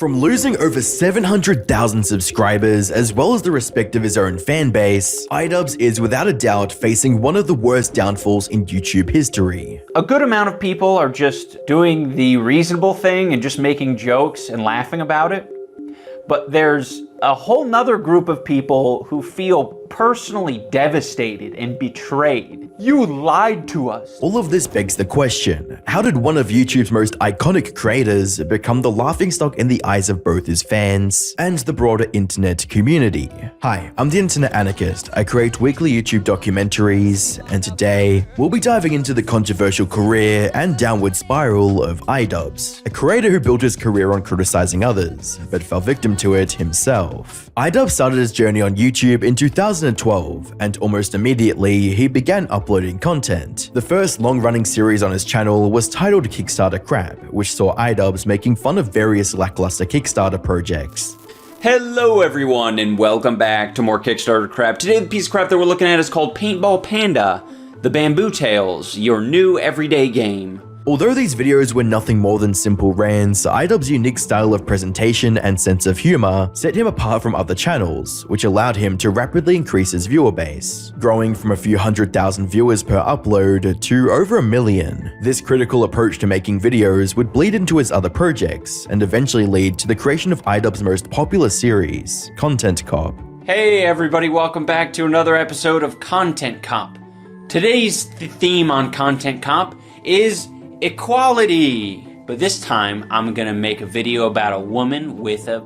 From losing over 700,000 subscribers as well as the respect of his own fanbase, iDubbbz is without a doubt facing one of the worst downfalls in YouTube history. A good amount of people are just doing the reasonable thing and just making jokes and laughing about it. But there's a whole nother group of people who feel personally devastated and betrayed. You lied to us. All of this begs the question, how did one of YouTube's most iconic creators become the laughingstock in the eyes of both his fans and the broader internet community? Hi, I'm the InternetAnarchist. I create weekly YouTube documentaries, and today we'll be diving into the controversial career and downward spiral of iDubbbz, a creator who built his career on criticizing others, but fell victim to it himself. iDubbbz started his journey on YouTube in 2012, and almost immediately he began uploading content. The first long-running series on his channel was titled Kickstarter Crap, which saw iDubbbz making fun of various lackluster Kickstarter projects. Hello everyone and welcome back to more Kickstarter crap. Today the piece of crap that we're looking at is called Paintball Panda, The Bamboo Tales, your new everyday game. Although these videos were nothing more than simple rants, iDubbbz's unique style of presentation and sense of humor set him apart from other channels, which allowed him to rapidly increase his viewer base, growing from a few 100,000 viewers per upload to over 1 million. This critical approach to making videos would bleed into his other projects and eventually lead to the creation of iDubbbz's most popular series, Content Cop. Hey everybody, welcome back to another episode of Content Cop. Today's theme on Content Cop is equality, but this time I'm gonna make a video about a woman with a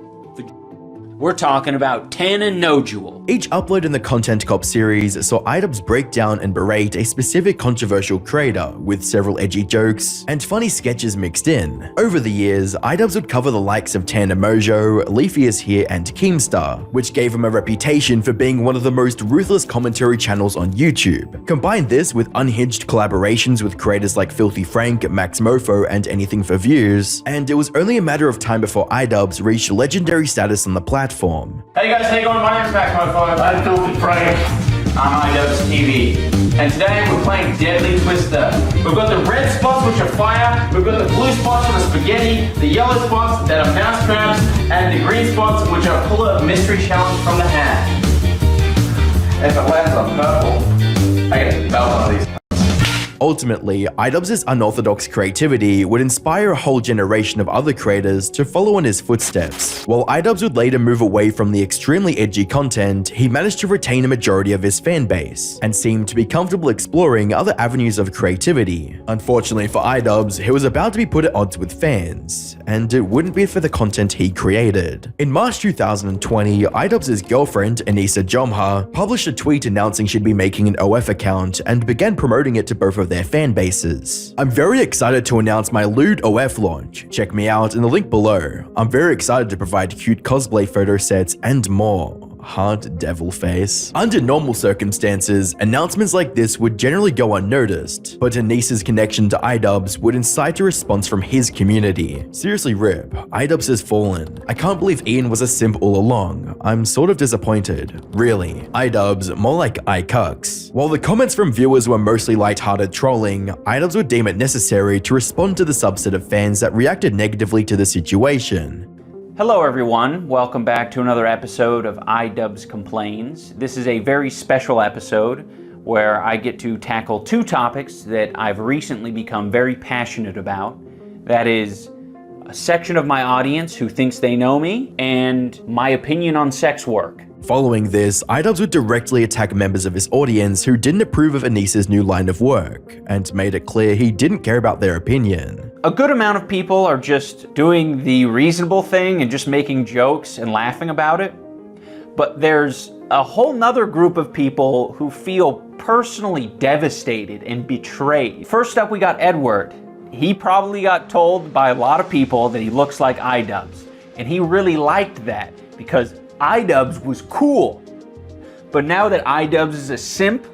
We're talking about Tana Nojewel. Each upload in the Content Cop series saw iDubbbz break down and berate a specific controversial creator with several edgy jokes and funny sketches mixed in. Over the years, iDubbbz would cover the likes of Tana Mojo, Leafy is Here, and Keemstar, which gave him a reputation for being one of the most ruthless commentary channels on YouTube. Combine this with unhinged collaborations with creators like Filthy Frank, Max Mofo, and Anything for Views, and it was only a matter of time before iDubbbz reached legendary status on the platform. Hey guys, how you going? My name's Max Mofo. I'm Filthy Frank. I'm iDubbbz TV. And today we're playing Deadly Twister. We've got the red spots which are fire, we've got the blue spots for the spaghetti, the yellow spots that are mouse traps, and the green spots which are pull a mystery challenge from the hat. If it lands on purple, I get a belt on these. Ultimately, iDubbbz's unorthodox creativity would inspire a whole generation of other creators to follow in his footsteps. While iDubbbz would later move away from the extremely edgy content, he managed to retain a majority of his fan base, and seemed to be comfortable exploring other avenues of creativity. Unfortunately for iDubbbz, he was about to be put at odds with fans, and it wouldn't be for the content he created. In March 2020, iDubbbz's girlfriend, Anissa Jomha, published a tweet announcing she'd be making an OF account and began promoting it to both of their fan bases. I'm very excited to announce my lewd OF launch. Check me out in the link below. I'm very excited to provide cute cosplay photo sets and more. Hard devil face. Under normal circumstances, announcements like this would generally go unnoticed, but Anissa's connection to iDubbbz would incite a response from his community. Seriously rip, iDubbbz has fallen. I can't believe Ian was a simp all along. I'm sort of disappointed. Really. iDubbbz, more like iCucks. While the comments from viewers were mostly lighthearted trolling, iDubbbz would deem it necessary to respond to the subset of fans that reacted negatively to the situation. Hello everyone, welcome back to another episode of iDubbbz Complains. This is a very special episode where I get to tackle two topics that I've recently become very passionate about. That is a section of my audience who thinks they know me, and my opinion on sex work. Following this, iDubbbz would directly attack members of his audience who didn't approve of Anissa's new line of work, and made it clear he didn't care about their opinion. A good amount of people are just doing the reasonable thing and just making jokes and laughing about it. But there's a whole nother group of people who feel personally devastated and betrayed. First up, we got Edward. He probably got told by a lot of people that he looks like iDubbbz, and he really liked that because iDubbbz was cool. But now that iDubbbz is a simp,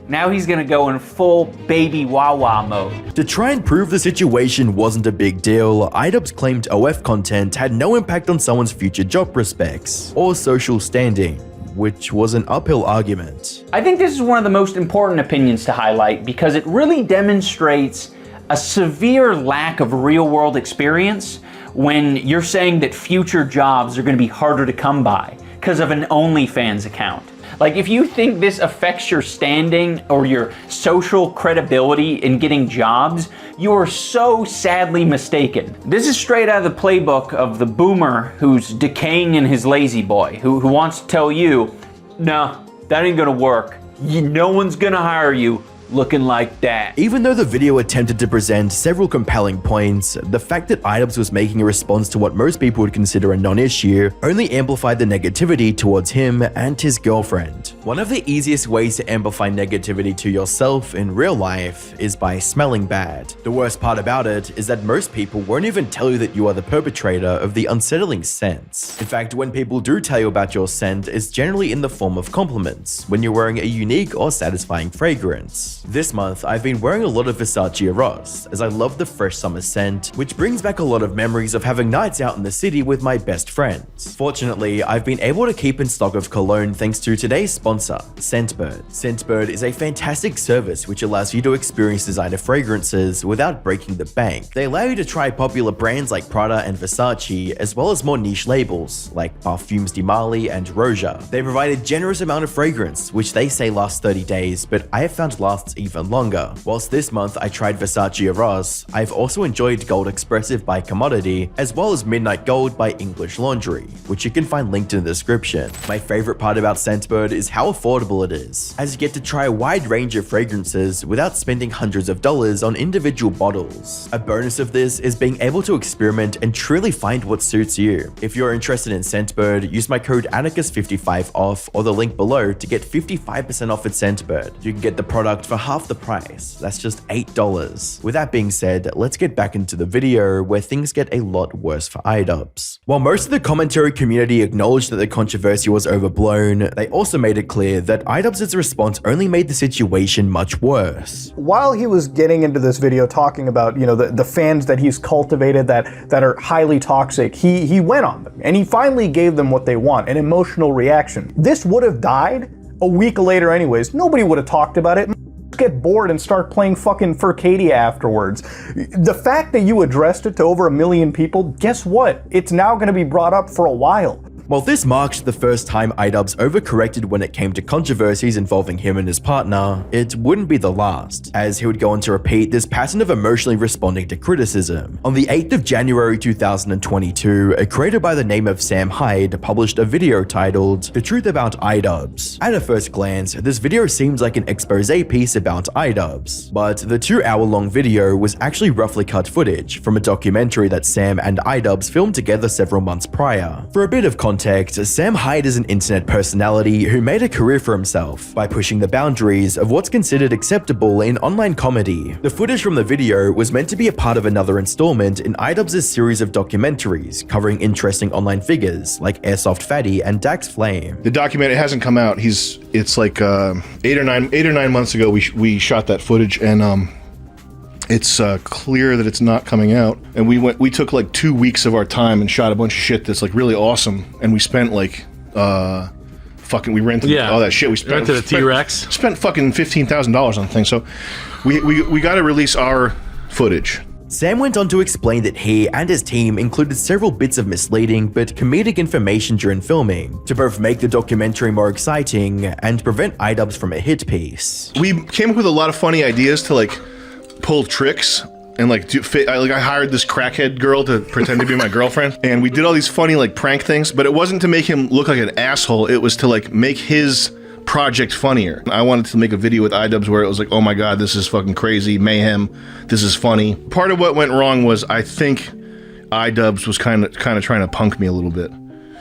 now he's gonna go in full baby Wawa mode. To try and prove the situation wasn't a big deal, iDubbbz claimed OF content had no impact on someone's future job prospects or social standing, which was an uphill argument. I think this is one of the most important opinions to highlight because it really demonstrates a severe lack of real-world experience when you're saying that future jobs are going to be harder to come by because of an OnlyFans account. Like, if you think this affects your standing or your social credibility in getting jobs, you are so sadly mistaken. This is straight out of the playbook of the boomer who's decaying in his lazy boy, who wants to tell you, no, that ain't gonna work. No one's gonna hire you looking like that. Even though the video attempted to present several compelling points, the fact that iDubbbz was making a response to what most people would consider a non-issue only amplified the negativity towards him and his girlfriend. One of the easiest ways to amplify negativity to yourself in real life is by smelling bad. The worst part about it is that most people won't even tell you that you are the perpetrator of the unsettling scents. In fact, when people do tell you about your scent, it's generally in the form of compliments, when you're wearing a unique or satisfying fragrance. This month, I've been wearing a lot of Versace Eros, as I love the fresh summer scent, which brings back a lot of memories of having nights out in the city with my best friends. Fortunately, I've been able to keep in stock of cologne thanks to today's sponsor, Scentbird. Scentbird is a fantastic service which allows you to experience designer fragrances without breaking the bank. They allow you to try popular brands like Prada and Versace, as well as more niche labels like Parfums di Mali and Roja. They provide a generous amount of fragrance, which they say lasts 30 days, but I have found lasts even longer. Whilst this month I tried Versace Eros, I've also enjoyed Gold Expressive by Commodity, as well as Midnight Gold by English Laundry, which you can find linked in the description. My favorite part about Scentbird is how affordable it is, as you get to try a wide range of fragrances without spending hundreds of dollars on individual bottles. A bonus of this is being able to experiment and truly find what suits you. If you're interested in Scentbird, use my code Anarchist55 off or the link below to get 55% off at Scentbird. You can get the product for half the price. That's just $8. With that being said, let's get back into the video where things get a lot worse for iDubbbz. While most of the commentary community acknowledged that the controversy was overblown, they also made it clear that iDubbbz's response only made the situation much worse. While he was getting into this video talking about, the fans that he's cultivated that are highly toxic, he went on them and he finally gave them what they want, an emotional reaction. This would have died a week later anyways. Nobody would have talked about it. Get bored and start playing fucking Furcadia afterwards. The fact that you addressed it to over 1 million people, guess what? It's now going to be brought up for a while. While this marked the first time iDubbbz overcorrected when it came to controversies involving him and his partner, it wouldn't be the last, as he would go on to repeat this pattern of emotionally responding to criticism. On the 8th of January 2022, a creator by the name of Sam Hyde published a video titled "The Truth About iDubbbz." At a first glance, this video seems like an expose piece about iDubbbz, but the 2-hour-long video was actually roughly cut footage from a documentary that Sam and iDubbbz filmed together several months prior. For a bit of context, Sam Hyde is an internet personality who made a career for himself by pushing the boundaries of what's considered acceptable in online comedy. The footage from the video was meant to be a part of another installment in iDubbbz's series of documentaries covering interesting online figures like Airsoft Fatty and Dax Flame. The documentary hasn't come out. It's like 8 or 9 months ago we shot that footage, and it's clear that it's not coming out. And we took like 2 weeks of our time and shot a bunch of shit that's like really awesome. And we spent like, we rented all that shit. We rented a T-Rex. Spent fucking $15,000 on the thing. So we got to release our footage. Sam went on to explain that he and his team included several bits of misleading but comedic information during filming to both make the documentary more exciting and prevent iDubbbz from a hit piece. We came up with a lot of funny ideas to like pull tricks and I hired this crackhead girl to pretend to be my girlfriend, and we did all these funny like prank things, but it wasn't to make him look like an asshole. It was to like make his project funnier. I wanted to make a video with iDubbbz where it was like, oh my god, this is fucking crazy mayhem, this is funny. Part of what went wrong was I think iDubbbz was kind of trying to punk me a little bit.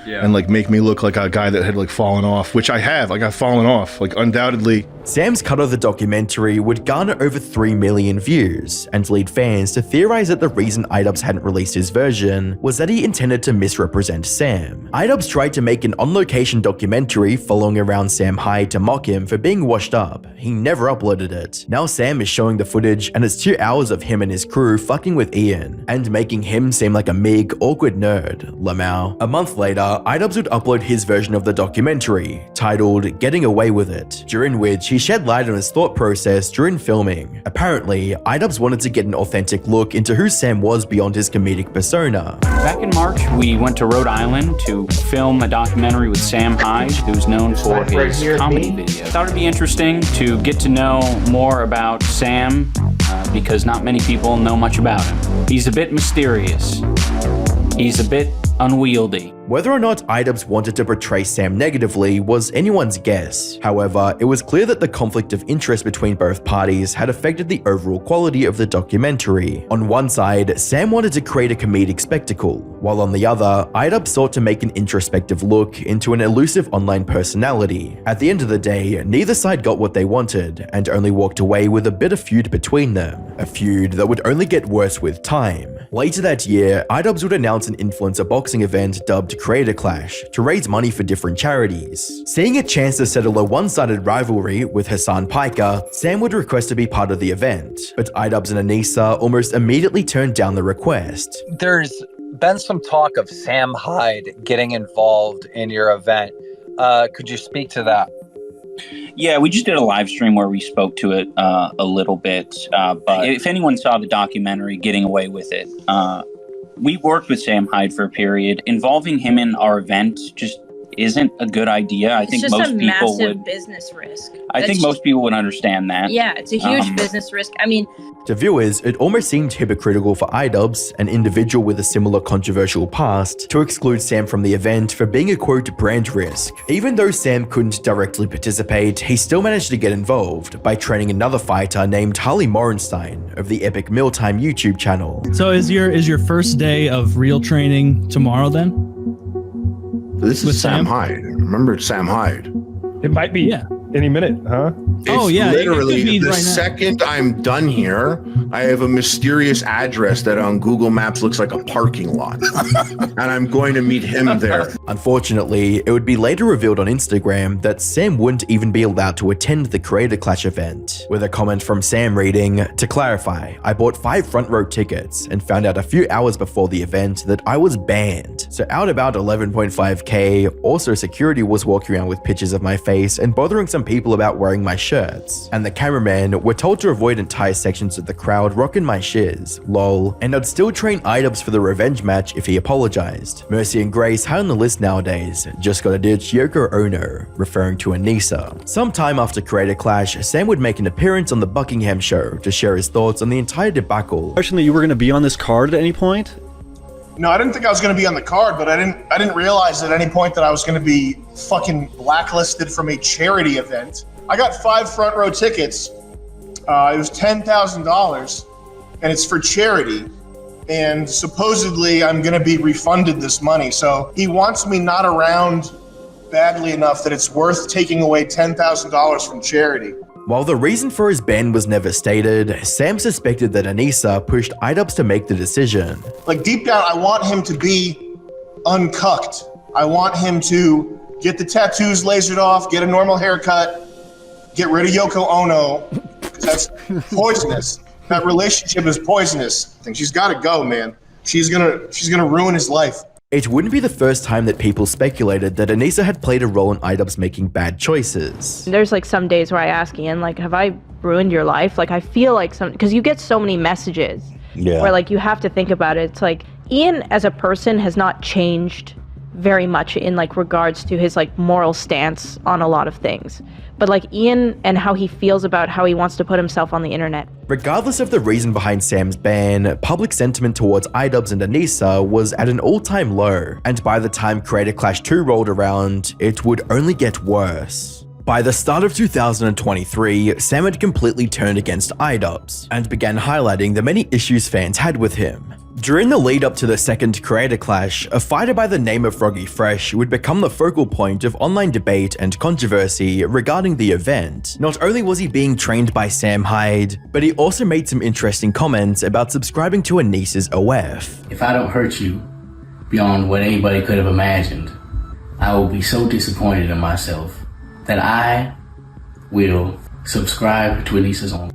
Yeah. And like make me look like a guy that had like fallen off, which I have. Like I've fallen off, like undoubtedly. Sam's cut of the documentary would garner over 3 million views and lead fans to theorize that the reason iDubbbz hadn't released his version was that he intended to misrepresent Sam. iDubbbz tried to make an on-location documentary following around Sam Hyde to mock him for being washed up. He never uploaded it. Now Sam is showing the footage and it's 2 hours of him and his crew fucking with Ian and making him seem like a meek, awkward nerd. Lamau. A month later, iDubbbz would upload his version of the documentary, titled "Getting Away With It," during which he shed light on his thought process during filming. Apparently, iDubbbz wanted to get an authentic look into who Sam was beyond his comedic persona. Back in March, we went to Rhode Island to film a documentary with Sam Hyde, who's known for his comedy videos. I thought it'd be interesting to get to know more about Sam because not many people know much about him. He's a bit mysterious. He's a bit unwieldy. Whether or not iDubbbz wanted to portray Sam negatively was anyone's guess. However, it was clear that the conflict of interest between both parties had affected the overall quality of the documentary. On one side, Sam wanted to create a comedic spectacle, while on the other, iDubbbz sought to make an introspective look into an elusive online personality. At the end of the day, neither side got what they wanted, and only walked away with a bitter feud between them. A feud that would only get worse with time. Later that year, iDubbbz would announce an influencer boxing event dubbed Creator Clash to raise money for different charities. Seeing a chance to settle a one-sided rivalry with Hassan Piker, Sam would request to be part of the event, but iDubbbz and Anissa almost immediately turned down the request. There's been some talk of Sam Hyde getting involved in your event. Could you speak to that? Yeah, we just did a live stream where we spoke to it a little bit, but if anyone saw the documentary, Getting Away With It, we worked with Sam Hyde for a period. Involving him in our event just isn't a good idea. I think most people would. Business risk. I think most people would understand that. Yeah, it's a huge business risk. I mean, to viewers, it almost seemed hypocritical for iDubbbz, an individual with a similar controversial past, to exclude Sam from the event for being a quote brand risk. Even though Sam couldn't directly participate, he still managed to get involved by training another fighter named Harley Morenstein of the Epic Mealtime YouTube channel. So is your first day of real training tomorrow then? This is Sam Hyde. Remember, it's Sam Hyde. It might be any minute, huh? It's literally the second I'm done here, I have a mysterious address that on Google Maps looks like a parking lot. And I'm going to meet him there. Unfortunately, it would be later revealed on Instagram that Sam wouldn't even be allowed to attend the Creator Clash event, with a comment from Sam reading, "To clarify, I bought 5 front row tickets and found out a few hours before the event that I was banned. So out about 11.5k, also security was walking around with pictures of my face and bothering some people about wearing my shirts. And the cameramen were told to avoid entire sections of the crowd rocking my shiz, lol. And I'd still train iDubbbz for the revenge match if he apologized. Mercy and Grace high on the list nowadays, just gotta ditch Yoko Ono," referring to Anissa. Sometime after Creator Clash, Sam would make an appearance on the Buckingham show to share his thoughts on the entire debacle. Question: you were gonna be on this card at any point? No, I didn't think I was going to be on the card, but I didn't realize at any point that I was going to be fucking blacklisted from a charity event. I got 5 front row tickets. It was $10,000, and it's for charity. And supposedly I'm going to be refunded this money. So he wants me not around badly enough that it's worth taking away $10,000 from charity. While the reason for his ban was never stated, Sam suspected that Anissa pushed iDubbbz to make the decision. Like deep down, I want him to be uncucked. I want him to get the tattoos lasered off, get a normal haircut, get rid of Yoko Ono. That's poisonous. That relationship is poisonous. I think she's got to go, man. She's gonna ruin his life. It wouldn't be the first time that people speculated that Anissa had played a role in iDubbbz making bad choices. There's like some days where I ask Ian, like, have I ruined your life? Like, I feel like because you get so many messages where like you have to think about it. It's like Ian as a person has not changed very much in like regards to his like moral stance on a lot of things. But like Ian and how he feels about how he wants to put himself on the internet. Regardless of the reason behind Sam's ban, public sentiment towards iDubbbz and Anissa was at an all-time low, and by the time Creator Clash 2 rolled around, it would only get worse. By the start of 2023, Sam had completely turned against iDubbbz, and began highlighting the many issues fans had with him. During the lead up to the second Creator Clash, a fighter by the name of Froggy Fresh would become the focal point of online debate and controversy regarding the event. Not only was he being trained by Sam Hyde, but he also made some interesting comments about subscribing to Anissa's OF. If I don't hurt you beyond what anybody could have imagined, I will be so disappointed in myself that I will subscribe to Anissa's own.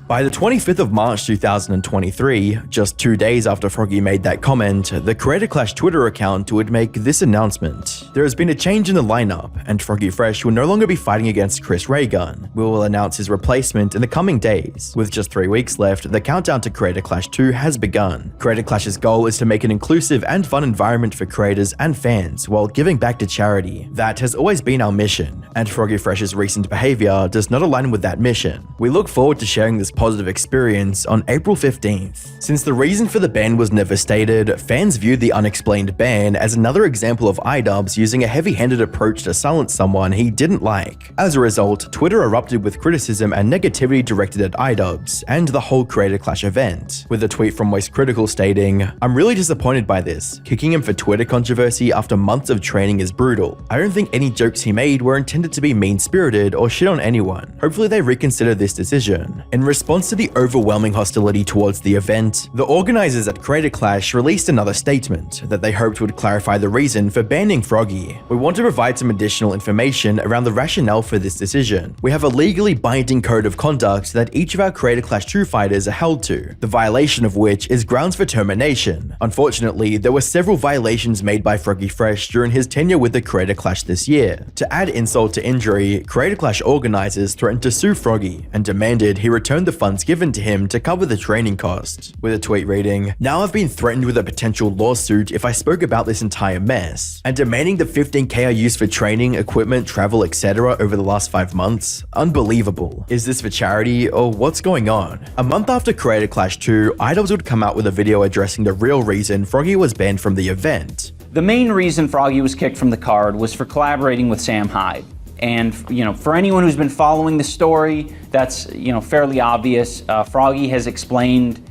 By the 25th of March 2023, just 2 days after Froggy made that comment, the Creator Clash Twitter account would make this announcement. There has been a change in the lineup, and Froggy Fresh will no longer be fighting against Chris Raygun. We will announce his replacement in the coming days. With just 3 weeks left, the countdown to Creator Clash 2 has begun. Creator Clash's goal is to make an inclusive and fun environment for creators and fans while giving back to charity. That has always been our mission, and Froggy Fresh's recent behavior does not align with that mission. We look forward to sharing this positive experience on April 15th. Since the reason for the ban was never stated, fans viewed the unexplained ban as another example of iDubbbz using a heavy-handed approach to silence someone he didn't like. As a result, Twitter erupted with criticism and negativity directed at iDubbbz and the whole Creator Clash event, with a tweet from Moist Critical stating, "I'm really disappointed by this. Kicking him for Twitter controversy after months of training is brutal. I don't think any jokes he made were intended to be mean-spirited or shit on anyone. Hopefully they reconsider this decision." In response to the overwhelming hostility towards the event, the organizers at Creator Clash released another statement that they hoped would clarify the reason for banning Froggy. "We want to provide some additional information around the rationale for this decision. We have a legally binding code of conduct that each of our Creator Clash 2 fighters are held to, the violation of which is grounds for termination. Unfortunately, there were several violations made by Froggy Fresh during his tenure with the Creator Clash this year. To add insult to injury, Creator Clash organizers threatened to sue Froggy and demanded he return the funds given to him to cover the training cost," with a tweet reading, "Now I've been threatened with a potential lawsuit if I spoke about this entire mess, and demanding the 15k I used for training, equipment, travel, etc. over the last 5 months? Unbelievable. Is this for charity or what's going on?" A month after Creator Clash 2, iDubbbz would come out with a video addressing the real reason Froggy was banned from the event. The main reason Froggy was kicked from the card was for collaborating with Sam Hyde. And, for anyone who's been following the story, that's, fairly obvious. Froggy has explained,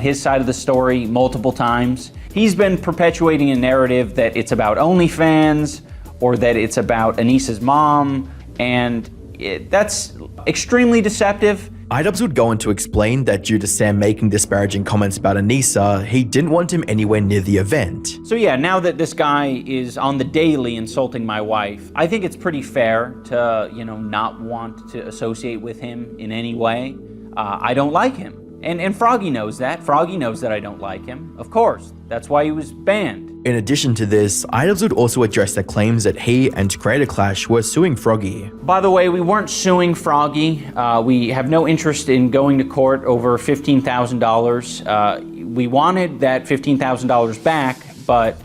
his side of the story multiple times. He's been perpetuating a narrative that it's about OnlyFans or that it's about Anissa's mom, and that's extremely deceptive. iDubbbz would go on to explain that due to Sam making disparaging comments about Anissa, he didn't want him anywhere near the event. So yeah, now that this guy is on the daily insulting my wife, I think it's pretty fair to, not want to associate with him in any way. I don't like him. And Froggy knows that. Froggy knows that I don't like him. Of course. That's why he was banned. In addition to this, iDubbbz would also address the claims that he and Creator Clash were suing Froggy. By the way, we weren't suing Froggy. We have no interest in going to court over $15,000. We wanted that $15,000 back, but,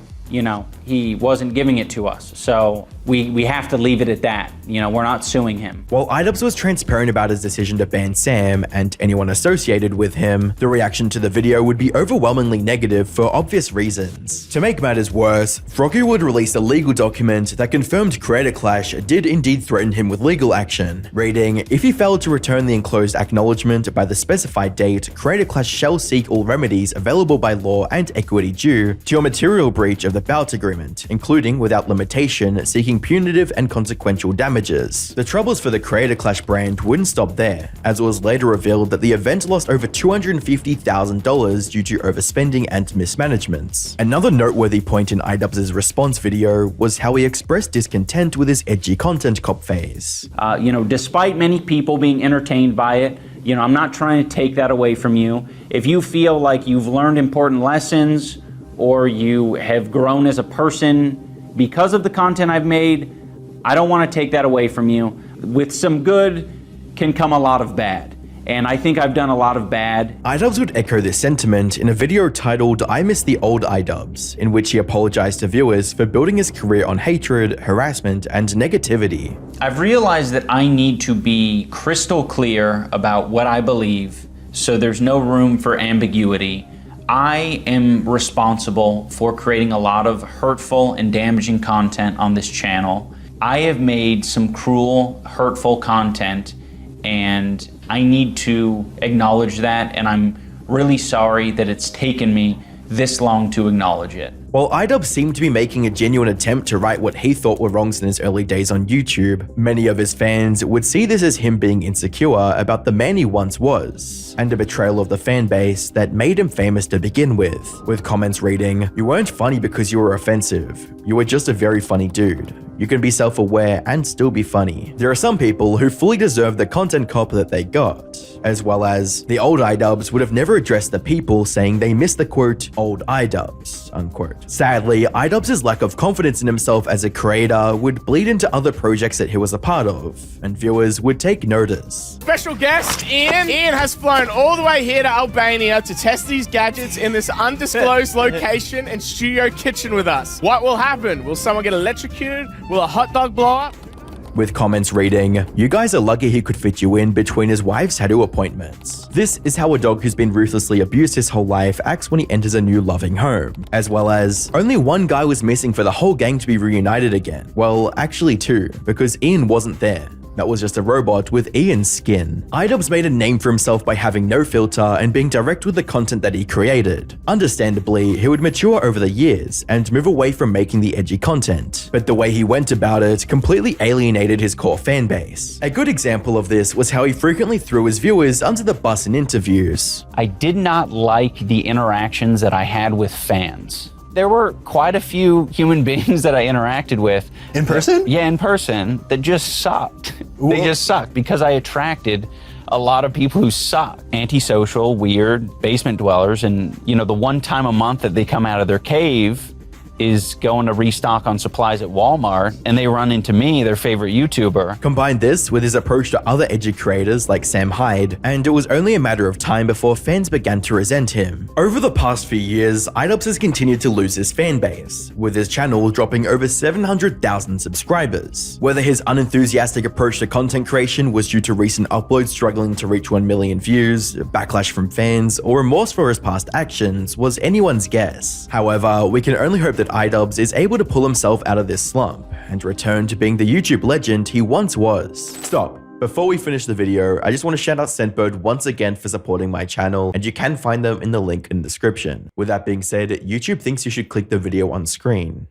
he wasn't giving it to us. So we have to leave it at that. We're not suing him. While iDubbbz was transparent about his decision to ban Sam and anyone associated with him, the reaction to the video would be overwhelmingly negative for obvious reasons. To make matters worse, Froggy would release a legal document that confirmed Creator Clash did indeed threaten him with legal action, reading, "If he failed to return the enclosed acknowledgement by the specified date, Creator Clash shall seek all remedies available by law and equity due to your material breach of the bout agreement, including without limitation seeking punitive and consequential damages." The troubles for the Creator Clash brand wouldn't stop there, as it was later revealed that the event lost over $250,000 due to overspending and mismanagements. Another noteworthy point in iDubbbz's response video was how he expressed discontent with his edgy content cop phase. Despite many people being entertained by it, I'm not trying to take that away from you. If you feel like you've learned important lessons or you have grown as a person because of the content I've made, I don't want to take that away from you. With some good can come a lot of bad. And I think I've done a lot of bad. iDubbbz would echo this sentiment in a video titled "I Miss the Old iDubbbz," in which he apologized to viewers for building his career on hatred, harassment, and negativity. I've realized that I need to be crystal clear about what I believe, so there's no room for ambiguity. I am responsible for creating a lot of hurtful and damaging content on this channel. I have made some cruel, hurtful content, and I need to acknowledge that, and I'm really sorry that it's taken me this long to acknowledge it. While iDubbbz seemed to be making a genuine attempt to right what he thought were wrongs in his early days on YouTube, many of his fans would see this as him being insecure about the man he once was, and a betrayal of the fan base that made him famous to begin with comments reading, "You weren't funny because you were offensive. You were just a very funny dude. You can be self-aware and still be funny. There are some people who fully deserve the content cop that they got, as well as the old iDubbbz would have never addressed the people saying they missed the quote, old iDubbbz, unquote. Sadly, iDubbbz's lack of confidence in himself as a creator would bleed into other projects that he was a part of, and viewers would take notice. Special guest, Ian. Ian has flown all the way here to Albania to test these gadgets in this undisclosed location and studio kitchen with us. What will happen? Will someone get electrocuted? Will a hot dog blow up? With comments reading, "You guys are lucky he could fit you in between his wife's tattoo appointments." This is how a dog who's been ruthlessly abused his whole life acts when he enters a new loving home. As well as, only one guy was missing for the whole gang to be reunited again. Well, actually two, because Ian wasn't there. That was just a robot with Ian's skin. iDubbbz made a name for himself by having no filter and being direct with the content that he created. Understandably, he would mature over the years and move away from making the edgy content, but the way he went about it completely alienated his core fanbase. A good example of this was how he frequently threw his viewers under the bus in interviews. I did not like the interactions that I had with fans. There were quite a few human beings that I interacted with. In person? Yeah, in person, that just sucked. They just sucked because I attracted a lot of people who suck. Antisocial, weird, basement dwellers, and the one time a month that they come out of their cave is going to restock on supplies at Walmart, and they run into me, their favorite YouTuber. Combine this with his approach to other edgy creators like Sam Hyde, and it was only a matter of time before fans began to resent him. Over the past few years, iDubbbz has continued to lose his fan base, with his channel dropping over 700,000 subscribers. Whether his unenthusiastic approach to content creation was due to recent uploads struggling to reach 1 million views, backlash from fans, or remorse for his past actions was anyone's guess. However, we can only hope that iDubbbz is able to pull himself out of this slump and return to being the YouTube legend he once was. Stop. Before we finish the video, I just want to shout out Scentbird once again for supporting my channel, and you can find them in the link in the description. With that being said, YouTube thinks you should click the video on screen.